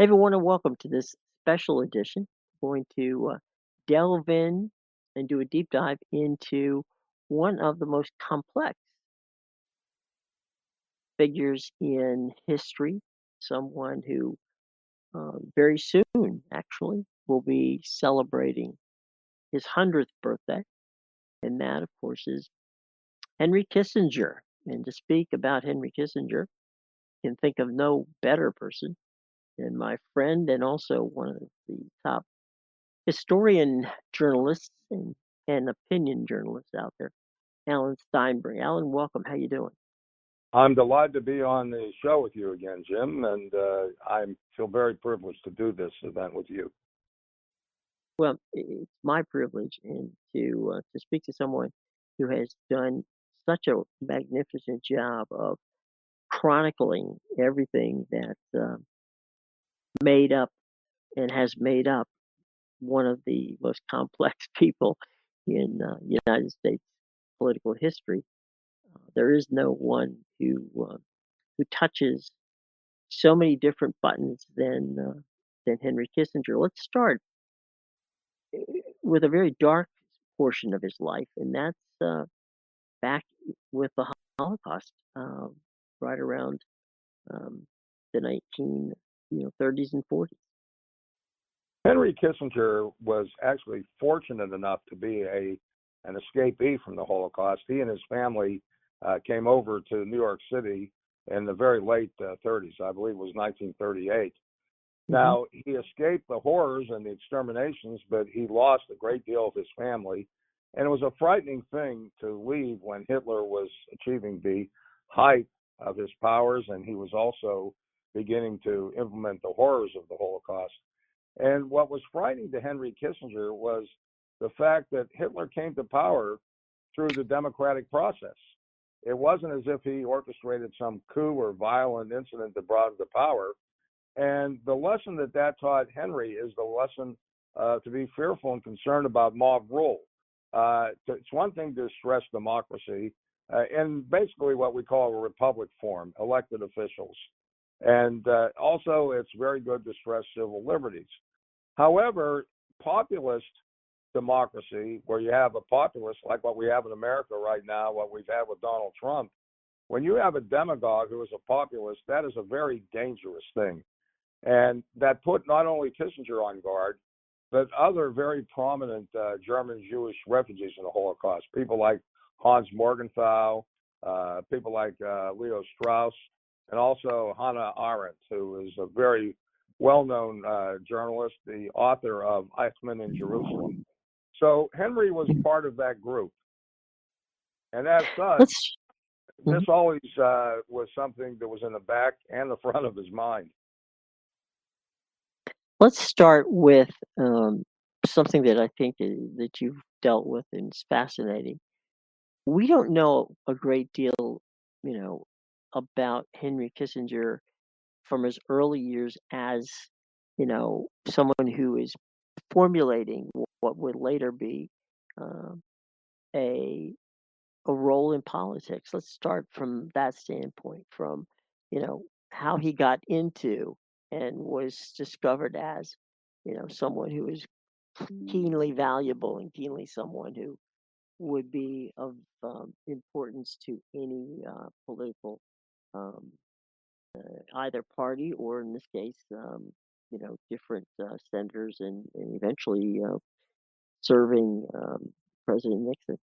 everyone, and welcome to this special edition. We're going to delve in and do a deep dive into one of the most complex figures in history, someone who very soon, actually, will be celebrating his 100th birthday. And that, of course, is Henry Kissinger. And to speak about Henry Kissinger, can think of no better person than my friend and also one of the top historian journalists and opinion journalists out there, Alan Steinberg. Alan, welcome. How you doing? I'm delighted to be on the show with you again, Jim, and I feel very privileged to do this event with you. Well, it's my privilege and to speak to someone who has done such a magnificent job of chronicling everything that made up and has made up one of the most complex people in United States political history. There is no one who touches so many different buttons than Henry Kissinger. Let's start with a very dark portion of his life, and that's back with the Holocaust, right around um, the 30s and 40s. Henry Kissinger was actually fortunate enough to be an escapee from the Holocaust. He and his family came over to New York City in the very late 30s. I believe it was 1938. Now, he escaped the horrors and the exterminations, but he lost a great deal of his family. And it was a frightening thing to leave when Hitler was achieving the height of his powers, and he was also beginning to implement the horrors of the Holocaust. And what was frightening to Henry Kissinger was the fact that Hitler came to power through the democratic process. It wasn't as if he orchestrated some coup or violent incident that brought him to power. And the lesson that taught Henry is the lesson to be fearful and concerned about mob rule. It's one thing to stress democracy and basically what we call a republic form, elected officials. And also, it's very good to stress civil liberties. However, populist democracy, where you have a populist like what we have in America right now, what we've had with Donald Trump, when you have a demagogue who is a populist, that is a very dangerous thing. And that put not only Kissinger on guard, but other very prominent German Jewish refugees in the Holocaust, people like Hans Morgenthau, people like Leo Strauss, and also Hannah Arendt, who is a very well-known journalist, the author of Eichmann in Jerusalem. So Henry was part of that group. And as such, this always was something that was in the back and the front of his mind. Let's start with something that I think that you've dealt with and is fascinating. We don't know a great deal, about Henry Kissinger from his early years as, someone who is formulating what would later be um, a a role in politics. Let's start from that standpoint, from how he got into and was discovered as someone who is keenly valuable and keenly someone who would be of importance to any political um, either party or in this case different senators and eventually serving President Nixon.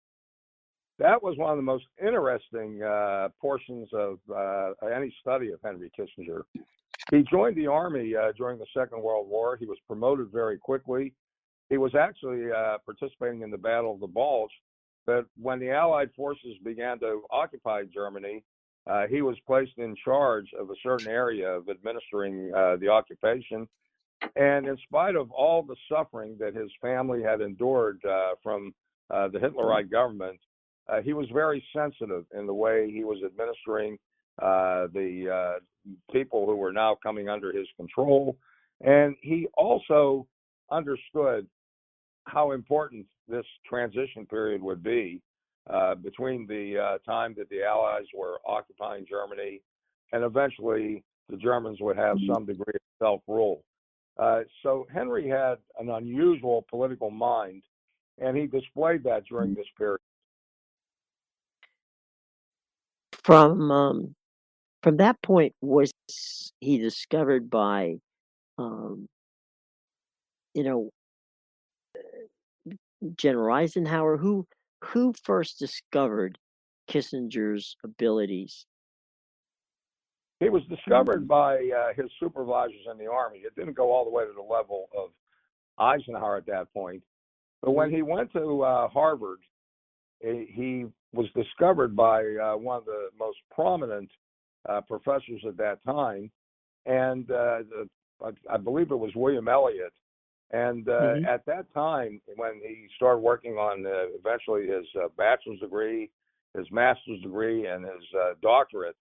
That was one of the most interesting portions of any study of Henry Kissinger. He joined the Army during the Second World War. He was promoted very quickly. He was actually participating in the Battle of the Bulge, but when the Allied forces began to occupy Germany, he was placed in charge of a certain area of administering the occupation. And in spite of all the suffering that his family had endured from the Hitlerite government, he was very sensitive in the way he was administering the people who were now coming under his control. And he also understood how important this transition period would be between the time that the Allies were occupying Germany and eventually the Germans would have some degree of self-rule. So Henry had an unusual political mind, and he displayed that during this period. From from that point, was he discovered by um, you know, General Eisenhower? Who first discovered Kissinger's abilities? He was discovered by his supervisors in the Army. It didn't go all the way to the level of Eisenhower at that point. But when Mhm, he went to Harvard, he was discovered by one of the most prominent professors at that time, and I believe it was William Elliott. And mhm, at that time, when he started working on eventually his bachelor's degree, his master's degree, and his doctorate,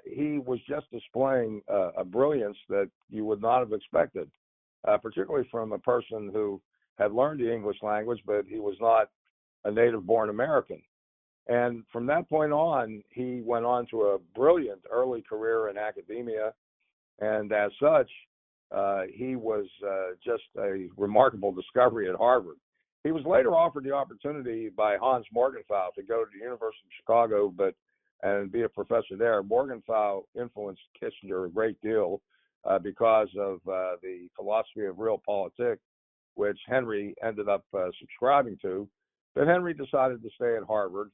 he was just displaying a brilliance that you would not have expected, particularly from a person who had learned the English language, but he was not a native born American. And from that point on, he went on to a brilliant early career in academia. And as such, he was just a remarkable discovery at Harvard. He was later offered the opportunity by Hans Morgenthau to go to the University of Chicago, and be a professor there. Morgenthau influenced Kissinger a great deal because of the philosophy of realpolitik, which Henry ended up subscribing to. But Henry decided to stay at Harvard,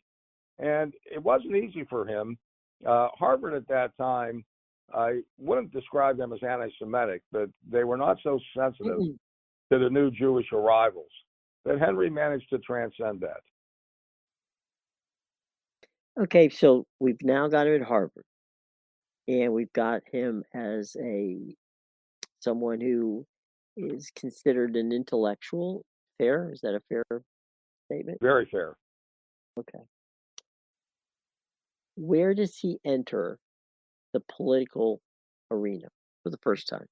and it wasn't easy for him. Harvard at that time, I wouldn't describe them as anti-Semitic, but they were not so sensitive mhm. to the new Jewish arrivals. But Henry managed to transcend that. Okay, so we've now got him at Harvard, and we've got him as a someone who is considered an intellectual. Fair? Is that a fair statement? Very fair. Okay. Where does he enter the political arena for the first time?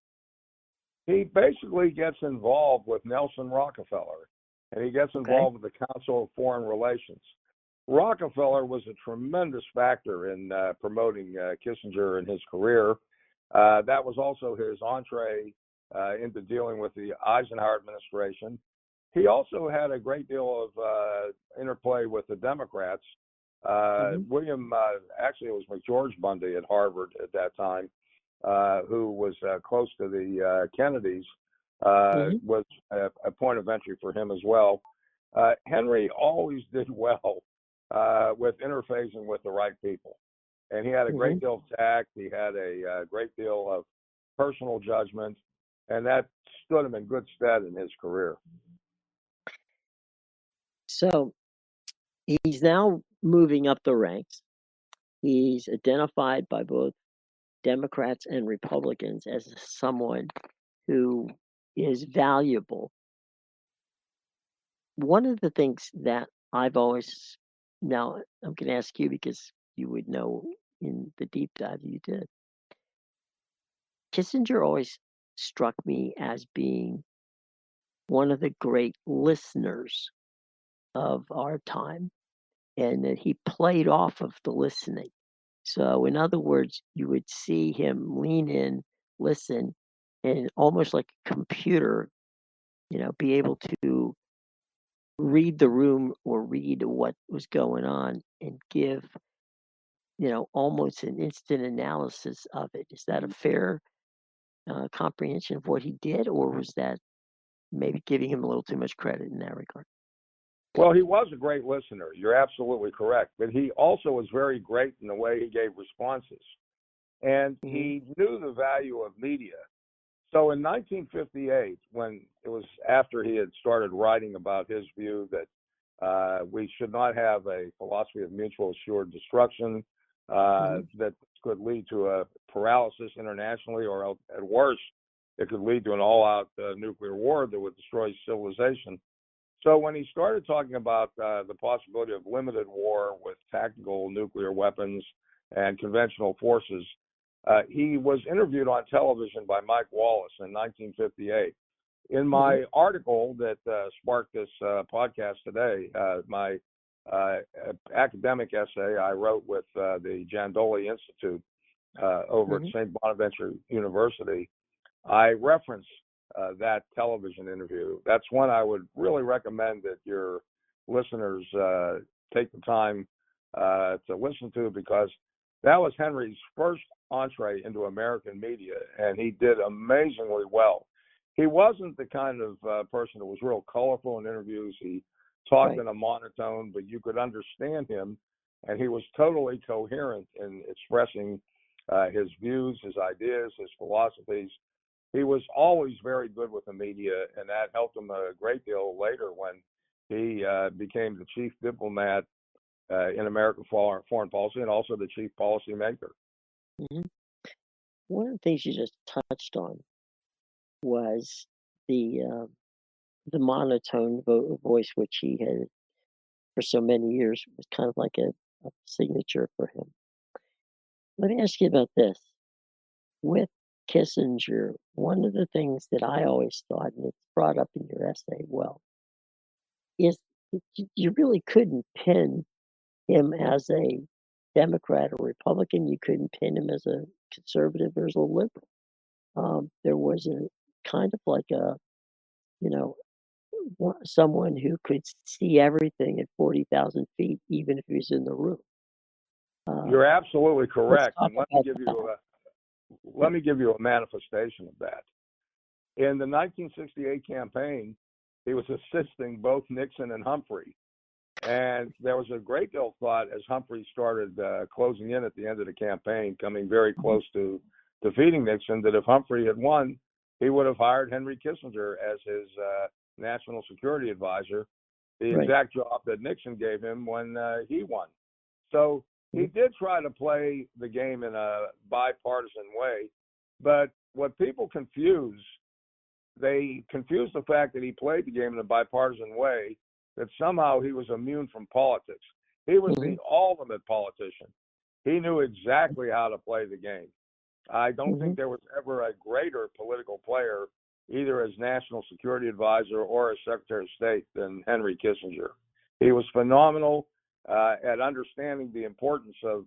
He basically gets involved with Nelson Rockefeller, and he gets Okay. involved with the Council of Foreign Relations. Rockefeller was a tremendous factor in promoting Kissinger and his career. That was also his entree into dealing with the Eisenhower administration. He also had a great deal of interplay with the Democrats. Hmm. William, actually, it was McGeorge Bundy at Harvard at that time, who was close to the Kennedys, Hmm. was a point of entry for him as well. Henry always did well with interfacing with the right people. And he had a Hmm. great deal of tact. He had a great deal of personal judgment, and that stood him in good stead in his career. So he's now moving up the ranks. He's identified by both Democrats and Republicans as someone who is valuable. One of the things that I've always now I'm going to ask you because you would know in the deep dive you did. Kissinger always struck me as being one of the great listeners of our time, and that he played off of the listening. So, in other words, you would see him lean in, listen, and almost like a computer, be able to read the room or read what was going on and give, almost an instant analysis of it. Is that a fair comprehension of what he did, or was that maybe giving him a little too much credit in that regard? Well, he was a great listener. You're absolutely correct. But he also was very great in the way he gave responses. And Hmm. he knew the value of media. So in 1958, when it was after he had started writing about his view that we should not have a philosophy of mutual assured destruction Hmm. that could lead to a paralysis internationally, or at worst, it could lead to an all-out nuclear war that would destroy civilization. So when he started talking about the possibility of limited war with tactical nuclear weapons and conventional forces, he was interviewed on television by Mike Wallace in 1958. In Hmm. my article that sparked this podcast today, my academic essay I wrote with the Jandoli Institute over at Hmm. St. Bonaventure University, I reference that television interview. That's one I would really recommend that your listeners take the time to listen to, because that was Henry's first entree into American media, and he did amazingly well. He wasn't the kind of person that was real colorful in interviews. He talked Right. in a monotone, but you could understand him, and he was totally coherent in expressing his views, his ideas, his philosophies. He was always very good with the media, and that helped him a great deal later when he became the chief diplomat in American foreign policy, and also the chief policy maker. Hmm. One of the things you just touched on was the uh, the monotone voice, which he had for so many years was kind of like a signature for him. Let me ask you about this. With Kissinger, one of the things that I always thought, and it's brought up in your essay well, is that you really couldn't pin him as a Democrat or Republican. You couldn't pin him as a conservative or as a liberal. There was a kind of like a, you know, someone who could see everything at 40,000 feet, even if he was in the room. Uh, You're absolutely let's correct, talk and about that. let me give you a manifestation of that. In the 1968 campaign, he was assisting both Nixon and Humphrey. And there was a great deal of thought as Humphrey started closing in at the end of the campaign, coming very Mhm. close to defeating Nixon, that if Humphrey had won, he would have hired Henry Kissinger as his national security advisor, the Right. exact job that Nixon gave him when he won. So he Mhm. did try to play the game in a bipartisan way, but what people confuse, they confuse the fact that he played the game in a bipartisan way, that somehow he was immune from politics. He was the Mhm. ultimate politician. He knew exactly how to play the game. I don't think Mhm. there was ever a greater political player, either as national security advisor or as Secretary of State, than Henry Kissinger. He was phenomenal at understanding the importance of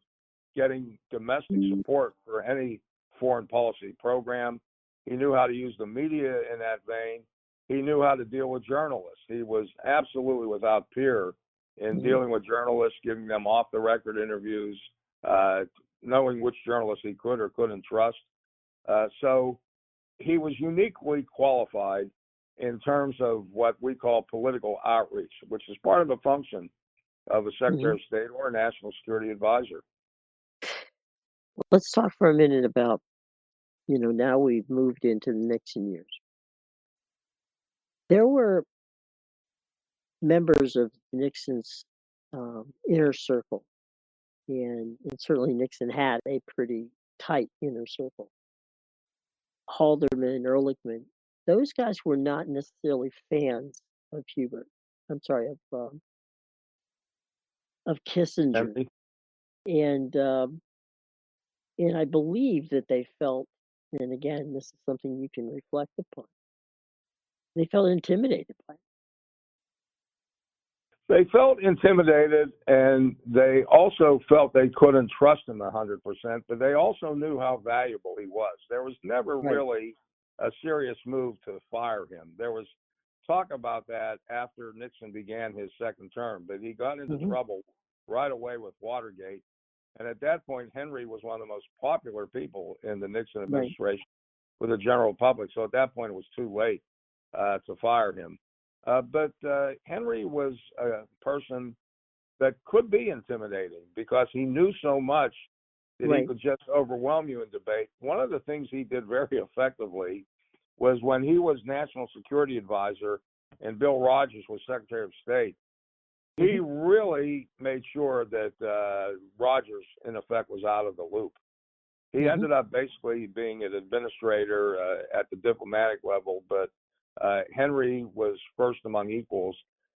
getting domestic Mhm. support for any foreign policy program. He knew how to use the media in that vein. He knew how to deal with journalists. He was absolutely without peer in Mhm. dealing with journalists, giving them off the record interviews, uh, knowing which journalists he could or couldn't trust. So he was uniquely qualified in terms of what we call political outreach, which is part of the function of a Secretary Mhm. of State or a national security advisor. Let's talk for a minute about, now we've moved into the Nixon years. There were members of Nixon's inner circle, and certainly Nixon had a pretty tight inner circle. Haldeman, Ehrlichman, those guys were not necessarily fans of Hubert. I'm sorry, of Kissinger, And and and I believe that they felt, and again, this is something you can reflect upon. They felt intimidated by it. they felt intimidated, and they also felt they couldn't trust him 100%, but they also knew how valuable he was. There was never Right. really a serious move to fire him. There was talk about that after Nixon began his second term, but he got into Hmm. trouble right away with Watergate. And at that point, Henry was one of the most popular people in the Nixon Right. administration with the general public. So at that point, it was too late to fire him. But Henry was a person that could be intimidating because he knew so much that he Right. could just overwhelm you in debate. One of the things he did very effectively was when he was national security advisor and Bill Rogers was Secretary of State. He Hmm. really made sure that Rogers, in effect, was out of the loop. He Hmm. ended up basically being an administrator at the diplomatic level, but Henry was first among equals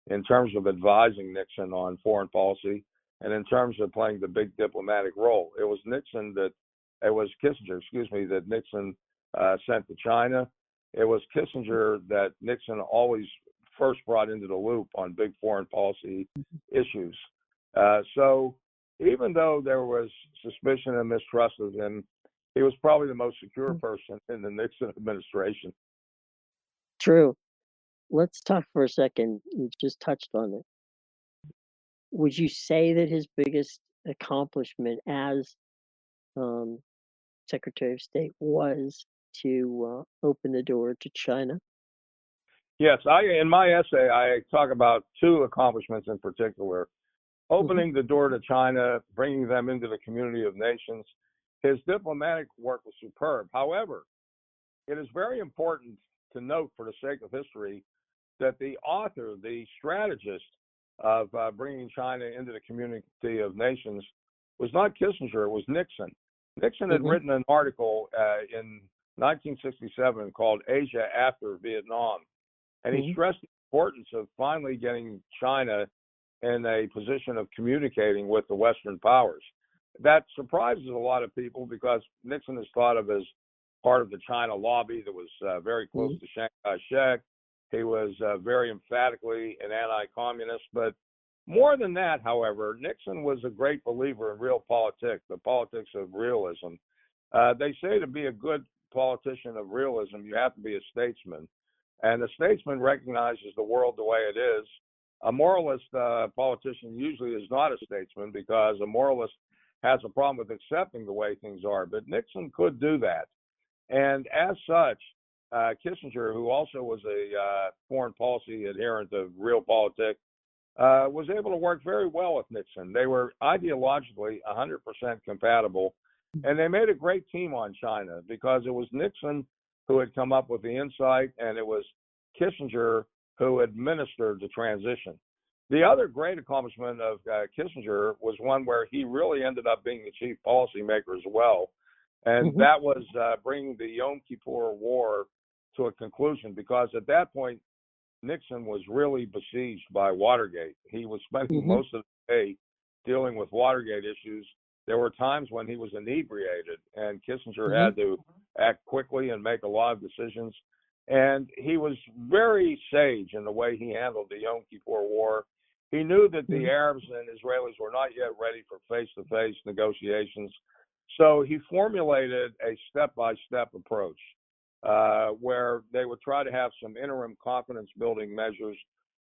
in terms of advising Nixon on foreign policy and in terms of playing the big diplomatic role. It was Kissinger, excuse me, that Nixon sent to China. It was Kissinger that Nixon always first brought into the loop on big foreign policy issues. So even though there was suspicion and mistrust of him, he was probably the most secure person in the Nixon administration. True. Let's talk for a second. You just touched on it. Would you say that his biggest accomplishment as um, Secretary of State was to open the door to China? Yes, in my essay I talk about two accomplishments in particular: Hmm. opening the door to China, bringing them into the community of nations. His diplomatic work was superb. However, it is very important to note, for the sake of history, that the author, the strategist of bringing China into the community of nations, was not Kissinger, it was Nixon. Nixon had Hmm. written an article in 1967 called Asia After Vietnam, and he Hmm. stressed the importance of finally getting China in a position of communicating with the Western powers. That surprises a lot of people because Nixon is thought of as part of the China lobby that was very close Hmm. to Chiang Kai-shek. He was very emphatically an anti-communist. But more than that, however, Nixon was a great believer in real politics, the politics of realism. They say to be a good politician of realism, you have to be a statesman. And the statesman recognizes the world the way it is. A moralist politician usually is not a statesman because a moralist has a problem with accepting the way things are. But Nixon could do that. And as such, Kissinger, who also was a foreign policy adherent of realpolitik, was able to work very well with Nixon. They were ideologically 100% compatible, and they made a great team on China because it was Nixon who had come up with the insight, and it was Kissinger who administered the transition. The other great accomplishment of Kissinger was one where he really ended up being the chief policymaker as well, and Hmm. that was bringing the Yom Kippur War to a conclusion because at that point, Nixon was really besieged by Watergate. He was spending Hmm. most of the day dealing with Watergate issues. There were times when he was inebriated, and Kissinger Hmm. had to act quickly and make a lot of decisions. And he was very sage in the way he handled the Yom Kippur War. He knew that the Hmm. Arabs and Israelis were not yet ready for face to face negotiations. So he formulated a step by step approach where they would try to have some interim confidence building measures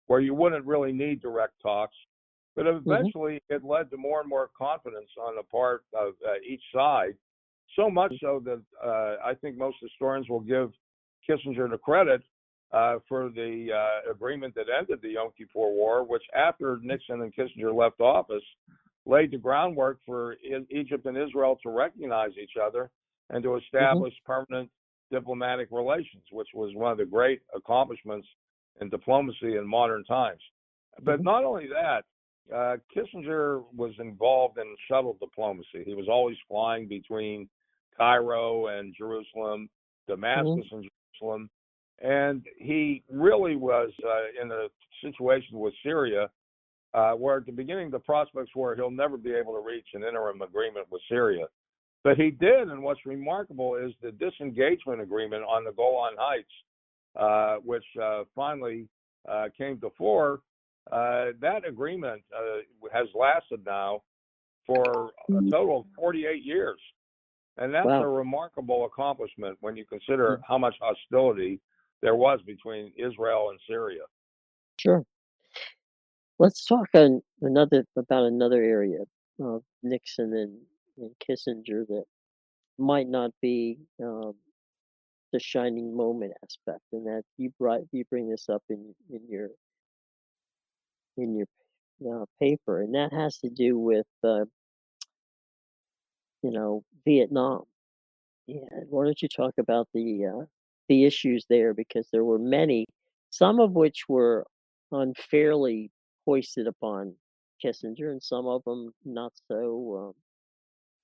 where you wouldn't really need direct talks. But Hmm. eventually, it led to more and more confidence on the part of each side, so much so that I think most historians will give Kissinger the credit for the agreement that ended the Yom Kippur War, which, after Nixon and Kissinger left office, laid the groundwork for Egypt and Israel to recognize each other and to Hmm. establish permanent diplomatic relations, which was one of the great accomplishments in diplomacy in modern times. But Hmm. not only that, Kissinger was involved in shuttle diplomacy. He was always flying between Cairo and Jerusalem, Hmm. Damascus and Jerusalem. And he really was in a situation with Syria where at the beginning the prospects were he'll never be able to reach an interim agreement with Syria. But he did, and what's remarkable is the disengagement agreement on the Golan Heights, which finally came to fore. That agreement has lasted now for a total of 48 years. And that's a Wow. remarkable accomplishment when you consider Mhm. how much hostility there was between Israel and Syria. Sure. Let's talk on another about another area of Nixon and Kissinger that might not be the shining moment aspect, and that you bring this up in your paper, and that has to do with Vietnam. And why don't you talk about the issues there, because there were many, some of which were unfairly hoisted upon Kissinger, and some of them not so.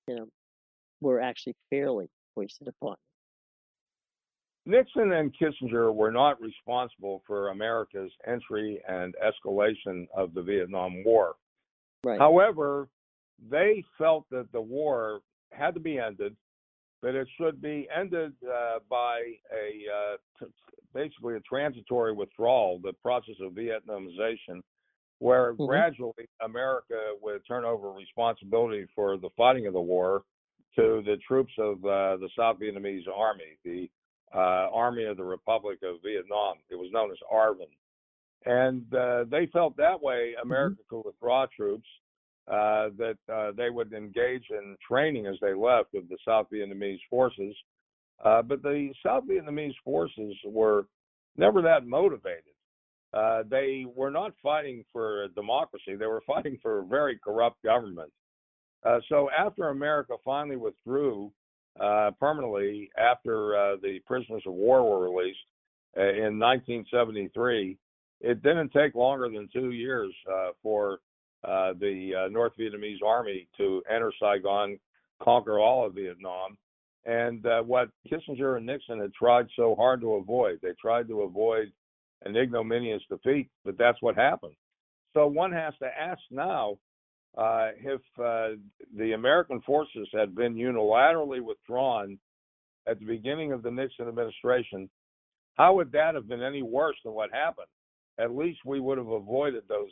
You know, were actually fairly hoisted upon. Nixon and Kissinger were not responsible for America's entry and escalation of the Vietnam War. Right. However, they felt that the war had to be ended, but it should be ended by basically a transitory withdrawal, the process of Vietnamization, where Mhm. gradually America would turn over responsibility for the fighting of the war to the troops of the South Vietnamese army, the Army of the Republic of Vietnam. It was known as ARVN. And they felt that way Mhm. America could withdraw troops, that they would engage in training as they left of the South Vietnamese forces. But the South Vietnamese forces were never that motivated. They were not fighting for a democracy. They were fighting for a very corrupt government. So after America finally withdrew permanently after the prisoners of war were released in 1973, it didn't take longer than 2 years for the North Vietnamese army to enter Saigon, conquer all of Vietnam. And what Kissinger and Nixon had tried so hard to avoid, they tried to avoid an ignominious defeat, but that's what happened. So one has to ask now, if the American forces had been unilaterally withdrawn at the beginning of the Nixon administration, how would that have been any worse than what happened? At least we would have avoided those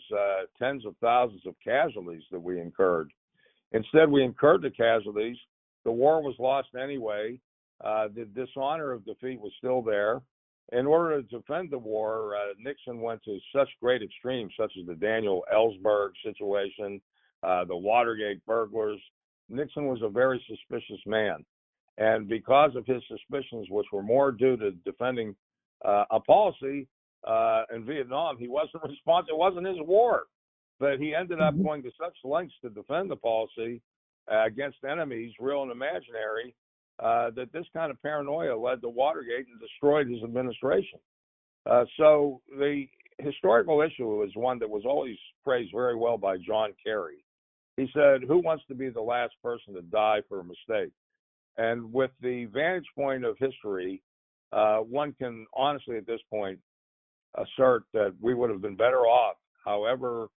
tens of thousands of casualties that we incurred. Instead, we incurred the casualties. The war was lost anyway. The dishonor of defeat was still there. In order to defend the war, Nixon went to such great extremes, such as the Daniel Ellsberg situation, the Watergate burglars. Nixon was a very suspicious man. And because of his suspicions, which were more due to defending a policy in Vietnam, he wasn't responsible. It wasn't his war. But he ended up Mhm. going to such lengths to defend the policy against enemies, real and imaginary, that this kind of paranoia led to Watergate and destroyed his administration. So the historical issue is one that was always praised very well by John Kerry. He said, "Who wants to be the last person to die for a mistake?" And with the vantage point of history, one can honestly at this point assert that we would have been better off, however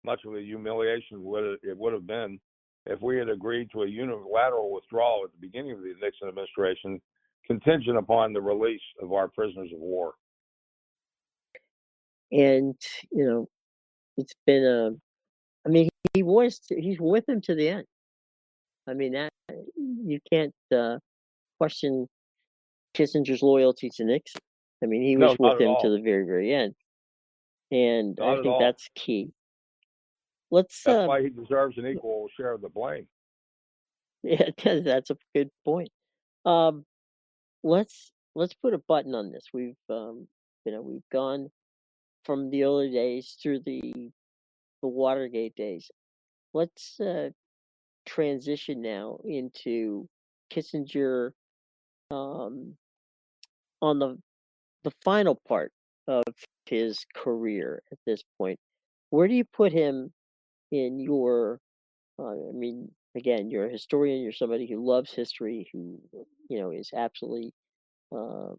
much of a humiliation it would have been, if we had agreed to a unilateral withdrawal at the beginning of the Nixon administration, contingent upon the release of our prisoners of war. And, you know, it's been a I mean, he's with him to the end. I mean, that you can't, question Kissinger's loyalty to Nixon. I mean, he No, was not with at him to all. the very, very end, and I Not at think all. that's key. Let's, That's why he deserves an equal share of the blame. yeah, that's a good point. Um, let's put a button on this. We've gone from the early days through the Watergate days. Let's, transition now into Kissinger, um, on the final part of his career at this point. Where do you put him in your, I mean, again, you're a historian, you're somebody who loves history, who, is absolutely, um,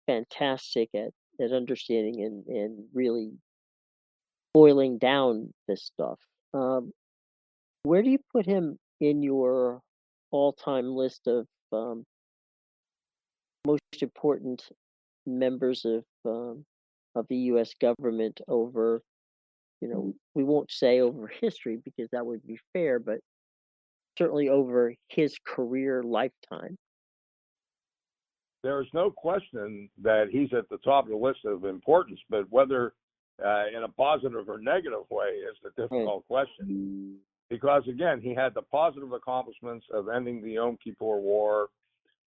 fantastic at understanding and really boiling down this stuff. Where do you put him in your all-time list um, most important members of the U.S. government over, we won't say over history because that would be fair, but certainly over his career lifetime. There is no question that he's at the top of the list of importance, but whether in a positive or negative way is the Right. difficult question. Because again, he had the positive accomplishments of ending the Yom Kippur War,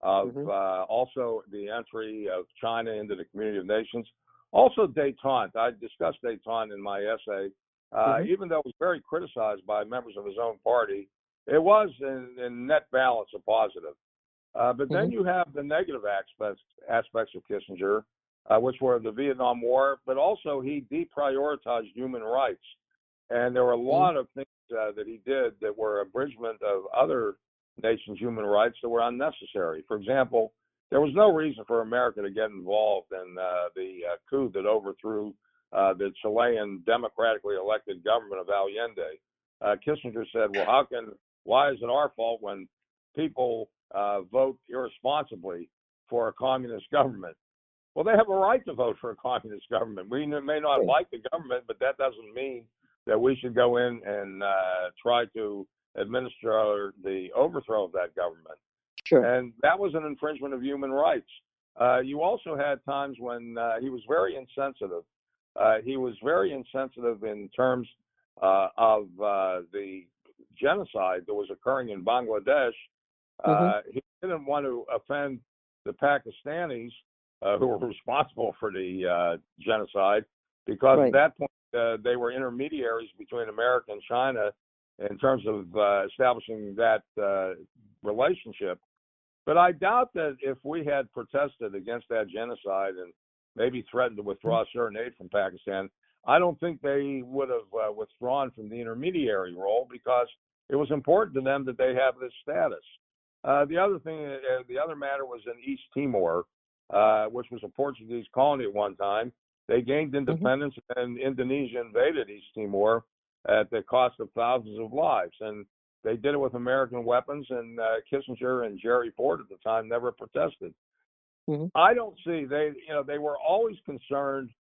of Hmm. also the entry of China into the Community of Nations, also détente. I discussed détente in my essay. Hmm. Even though it was very criticized by members of his own party, it was in net balance a positive. But then Hmm. you have the negative aspects of Kissinger, which were the Vietnam War, but also he deprioritized human rights. And there were a Hmm. lot of things that he did that were abridgment of other nations' human rights that were unnecessary. For example, there was no reason for America to get involved in the coup that overthrew the Chilean democratically elected government of Allende. Kissinger said, "Well, why is it our fault when people vote irresponsibly for a communist government?" Well, they have a right to vote for a communist government. We may not Right. like the government, but that doesn't mean that we should go in and try to administer the overthrow of that government. Sure. And that was an infringement of human rights. You also had times when he was very insensitive. He was very insensitive in terms of the genocide that was occurring in Bangladesh. Mhm. He didn't want to offend the Pakistanis who were responsible for the genocide, because at Right. that point they were intermediaries between America and China in terms of establishing that relationship. But I doubt that if we had protested against that genocide and maybe threatened to Mhm. withdraw certain aid from Pakistan, I don't think they would have withdrawn from the intermediary role, because it was important to them that they have this status. The other matter was in East Timor, which was a Portuguese colony at one time. They gained Mhm. independence, and Indonesia invaded East Timor at the cost of thousands of lives. And they did it with American weapons, and Kissinger and Jerry Ford at the time never protested. Mhm. I don't see they were always concerned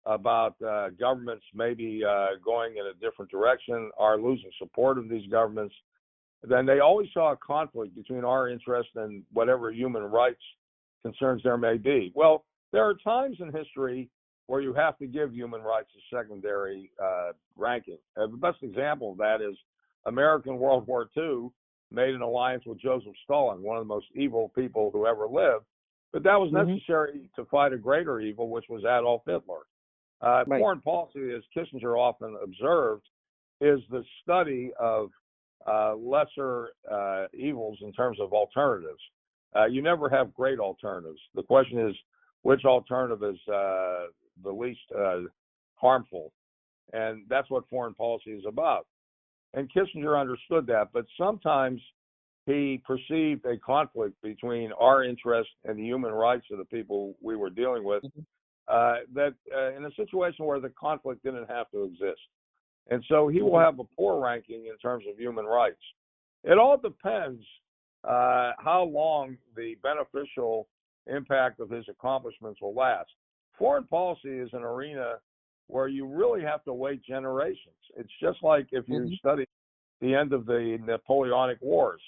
about governments maybe going in a different direction or losing support of these governments. Then they always saw a conflict between our interest and whatever human rights concerns there may be. Well, there are times in history where you have to give human rights a secondary ranking. The best example of that is American World War II made an alliance with Joseph Stalin, one of the most evil people who ever lived. But that was Mhm. necessary to fight a greater evil, which was Adolf Hitler. Right. Foreign policy, as Kissinger often observed, is the study of lesser evils in terms of alternatives. You never have great alternatives. The question is which alternative is the least harmful, and that's what foreign policy is about. And Kissinger understood that, but sometimes he perceived a conflict between our interest and the human rights of the people we were dealing with. Mhm. That in a situation where the conflict didn't have to exist. And so he will Mhm. have a poor ranking in terms of human rights. It all depends how long the beneficial impact of his accomplishments will last. Foreign policy is an arena where you really have to wait generations. It's just like if you Mhm. study the end of the Napoleonic Wars.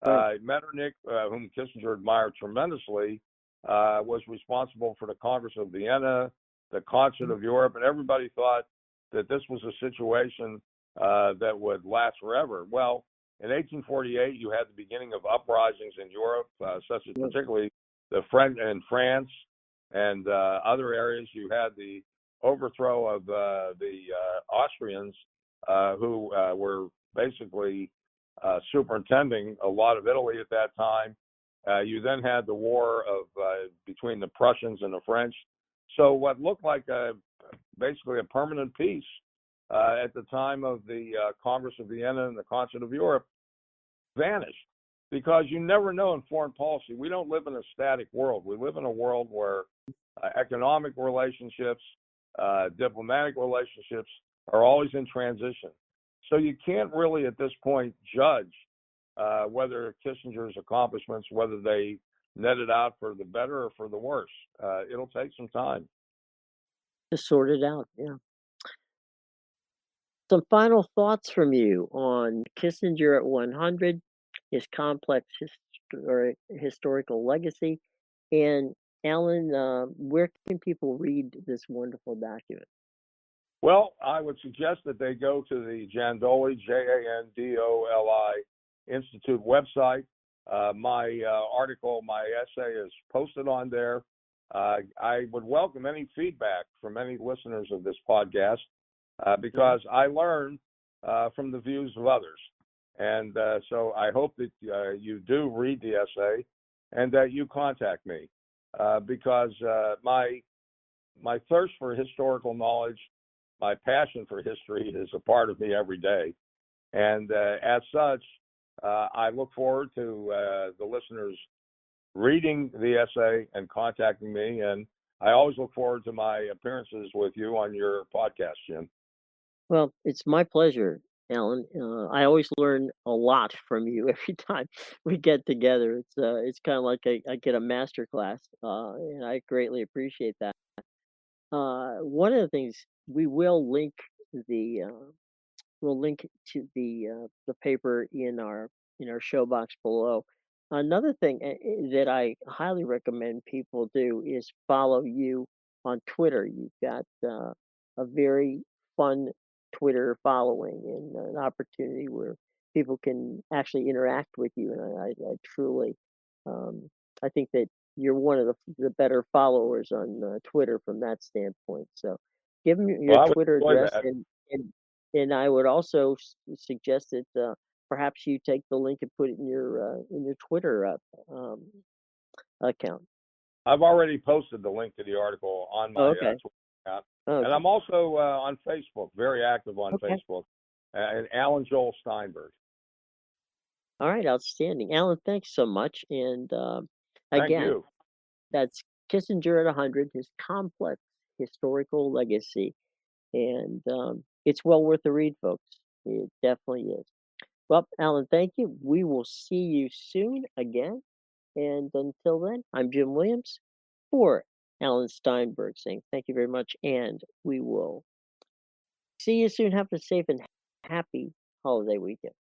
Right. Metternich, whom Kissinger admired tremendously, was responsible for the Congress of Vienna, the Concert Mhm. of Europe, and everybody thought that this was a situation that would last forever. Well, in 1848, you had the beginning of uprisings in Europe, such as Right. particularly the French in France and other areas. You had the overthrow of the Austrians, who were basically superintending a lot of Italy at that time. You then had the war of between the Prussians and the French. So what looked like basically a permanent peace at the time of the Congress of Vienna and the Concert of Europe vanished, because you never know in foreign policy. We don't live in a static world. We live in a world where economic relationships, diplomatic relationships are always in transition. So you can't really at this point judge whether Kissinger's accomplishments, whether they netted out for the better or for the worse. It'll take some time. To sort it out. Yeah. Some final thoughts from you on Kissinger at 100, his complex historical legacy, and Alan, where can people read this wonderful document? Well, I would suggest that they go to the Jandoli, Jandoli Institute website. My article, my essay is posted on there. I would welcome any feedback from any listeners of this podcast, Mhm. because I learn from the views of others. And so I hope that you do read the essay and that you contact me, because my thirst for historical knowledge, my passion for history is a part of me every day. And as such, I look forward to the listeners reading the essay and contacting me. And I always look forward to my appearances with you on your podcast, Jim. Well, it's my pleasure, Alan. I always learn a lot from you every time we get together. It's kind of like I get a master class, and I greatly appreciate that. One of the things we will link the we'll link to the paper in our show box below. Another thing that I highly recommend people do is follow you on Twitter. You've got a very fun Twitter following and an opportunity where people can actually interact with you. And I truly, um, I think that you're one of the better followers on Twitter from that standpoint. So give them Well, your I would Twitter enjoy address, that. and I would also suggest that. Perhaps you take the link and put it in your Twitter account. I've already posted the link to the article on Oh, my okay. Twitter account, and Okay. I'm also on Facebook, very active on Okay. Facebook, and Alan Joel Steinberg. All right. Outstanding, Alan. Thanks so much. And Thank again, you. that's Kissinger at 100. His complex historical legacy, and it's well worth the read, folks. It definitely is. Well, Alan, thank you. We will see you soon again. And until then, I'm Jim Williams for Alan Steinberg saying thank you very much. And we will see you soon. Have a safe and happy holiday weekend.